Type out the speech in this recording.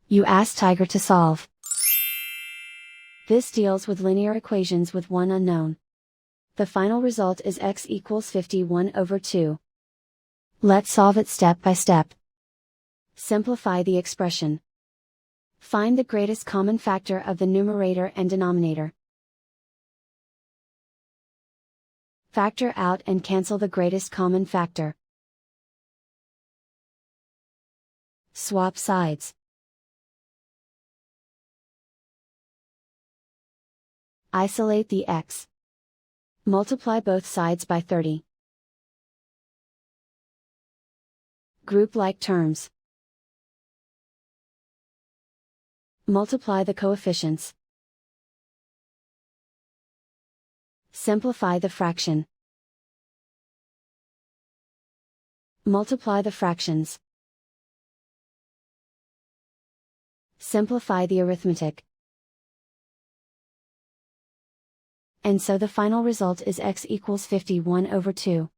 You ask Tiger to solve. This deals with linear equations with one unknown. The final result is x equals 51/2. Let's solve it step by step. Simplify the expression. Find the greatest common factor of the numerator and denominator. Factor out and cancel the greatest common factor. Swap sides. Isolate the x. Multiply both sides by 30. Group like terms. Multiply the coefficients. Simplify the fraction. Multiply the fractions. Simplify the arithmetic. And so the final result is x equals 51/2.